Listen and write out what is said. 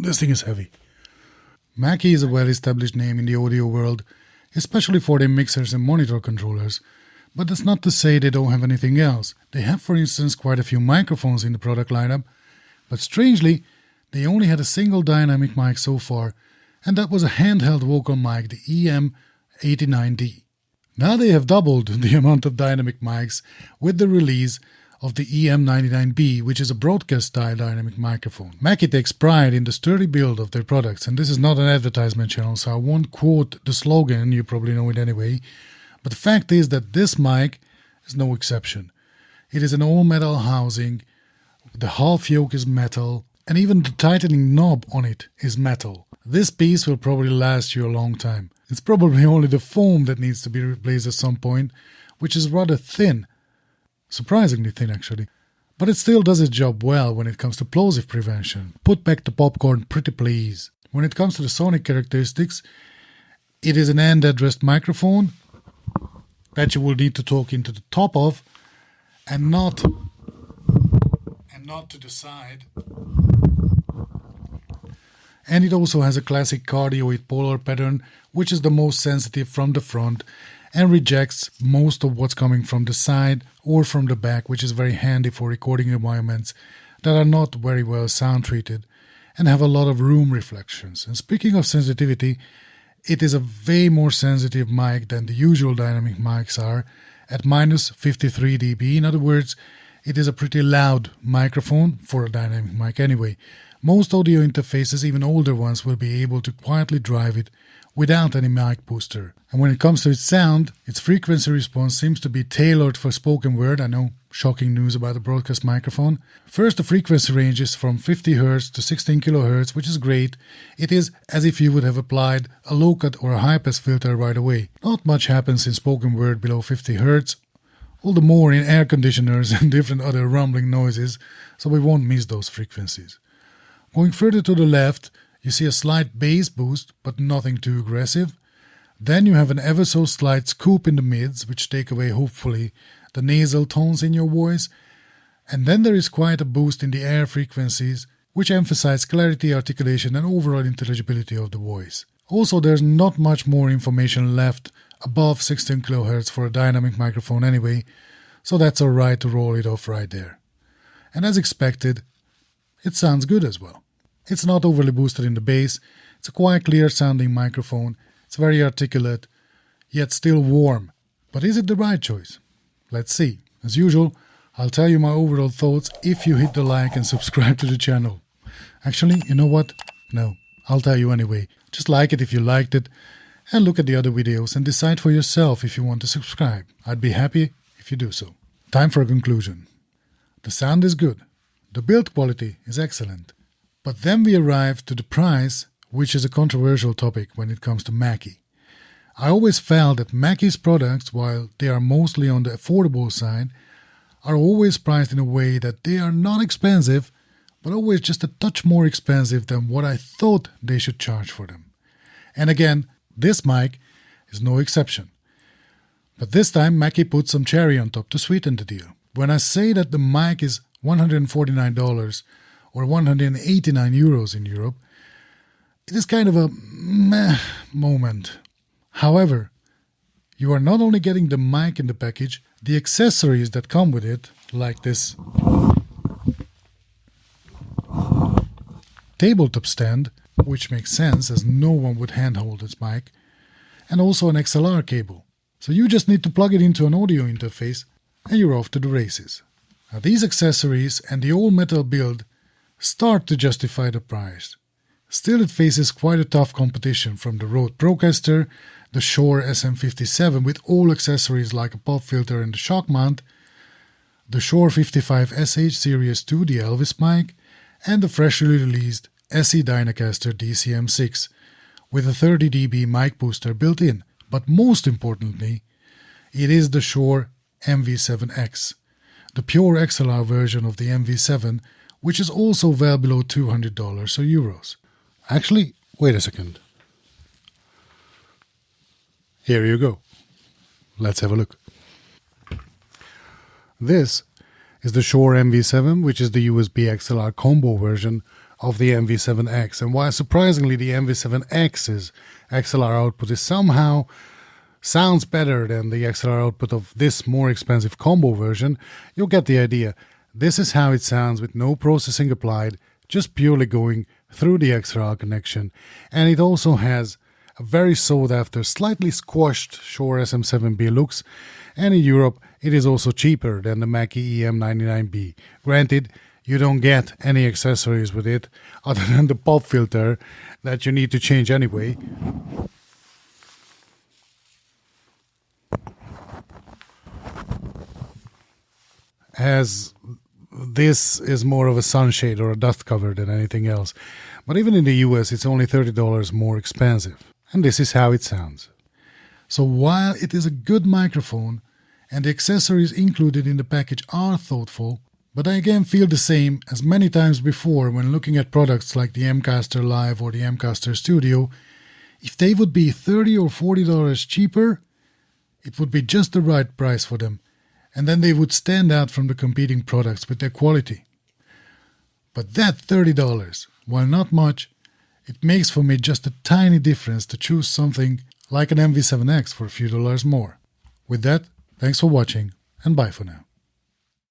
This thing is heavy. Mackie is a well-established name in the audio world, especially for their mixers and monitor controllers. But that's not to say they don't have anything else. They have, for instance, quite a few microphones in the product lineup, but strangely, they only had a single dynamic mic so far, and that was a handheld vocal mic, the EM-99B. Now they have doubled the amount of dynamic mics with the release of the EM-99B, which is a broadcast-style dynamic microphone. Mackie takes pride in the sturdy build of their products, and this is not an advertisement channel, so I won't quote the slogan, you probably know it anyway. But the fact is that this mic is no exception. It is an all-metal housing, the half yoke is metal, and even the tightening knob on it is metal. This piece will probably last you a long time. It's probably only the foam that needs to be replaced at some point, which is rather thin. Surprisingly thin, actually. But it still does its job well when it comes to plosive prevention. Put back the popcorn, pretty please. When it comes to the sonic characteristics, it is an end-addressed microphone that you will need to talk into the top of, and not to the side. And it also has a classic cardioid polar pattern, which is the most sensitive from the front and rejects most of what's coming from the side or from the back, which is very handy for recording environments that are not very well sound treated and have a lot of room reflections. And speaking of sensitivity, it is a way more sensitive mic than the usual dynamic mics are at minus 53 dB. In other words, it is a pretty loud microphone for a dynamic mic anyway. Most audio interfaces, even older ones, will be able to quietly drive it without any mic booster. And when it comes to its sound, its frequency response seems to be tailored for spoken word. I know, shocking news about a broadcast microphone. First, the frequency range is from 50 Hz to 16 kHz, which is great. It is as if you would have applied a low-cut or a high-pass filter right away. Not much happens in spoken word below 50 Hz, all the more in air conditioners and different other rumbling noises, so we won't miss those frequencies. Going further to the left, you see a slight bass boost, but nothing too aggressive. Then you have an ever so slight scoop in the mids, which take away, hopefully, the nasal tones in your voice. And then there is quite a boost in the air frequencies, which emphasize clarity, articulation, and overall intelligibility of the voice. Also, there's not much more information left above 16 kHz for a dynamic microphone anyway, so that's alright to roll it off right there. And as expected, it sounds good as well. It's not overly boosted in the bass, it's a quite clear sounding microphone, it's very articulate, yet still warm. But is it the right choice? Let's see. As usual, I'll tell you my overall thoughts if you hit the like and subscribe to the channel. Actually, you know what? No, I'll tell you anyway. Just like it if you liked it, and look at the other videos and decide for yourself if you want to subscribe. I'd be happy if you do so. Time for a conclusion. The sound is good. The build quality is excellent. But then we arrive to the price, which is a controversial topic when it comes to Mackie. I always felt that Mackie's products, while they are mostly on the affordable side, are always priced in a way that they are not expensive, but always just a touch more expensive than what I thought they should charge for them. And again, this mic is no exception. But this time Mackie put some cherry on top to sweeten the deal. When I say that the mic is $149 or 189 euros in Europe, it is kind of a meh moment. However, you are not only getting the mic in the package, the accessories that come with it, like this tabletop stand, which makes sense as no one would handhold its mic, and also an XLR cable. So you just need to plug it into an audio interface and you're off to the races. Now these accessories and the all-metal build start to justify the price. Still, it faces quite a tough competition from the Rode Procaster, the Shure SM57 with all accessories like a pop filter and a shock mount, the Shure 55SH Series 2, the Elvis mic, and the freshly released SE Dynacaster DCM6 with a 30 dB mic booster built in. But most importantly, it is the Shure MV7X, the pure XLR version of the MV7, which is also well below $200 or euros. Actually, wait a second. Here you go. Let's have a look. This is the Shure MV7, which is the USB XLR combo version of the MV7X, and while surprisingly the MV7X's XLR output is somehow sounds better than the XLR output of this more expensive combo version, you'll get the idea. This is how it sounds with no processing applied, just purely going through the XLR connection, and it also has a very sought after, slightly squashed Shure SM7B looks, and in Europe it is also cheaper than the Mackie EM-99B. Granted, you don't get any accessories with it other than the pop filter that you need to change anyway. As this is more of a sunshade or a dust cover than anything else. But even in the US it's only $30 more expensive. And this is how it sounds. So while it is a good microphone and the accessories included in the package are thoughtful, but I again feel the same as many times before when looking at products like the M-Caster Live or the M-Caster Studio. If they would be $30 or $40 cheaper, it would be just the right price for them, and then they would stand out from the competing products with their quality. But that $30, while not much, it makes for me just a tiny difference to choose something like an MV7X for a few dollars more. With that, thanks for watching, and bye for now.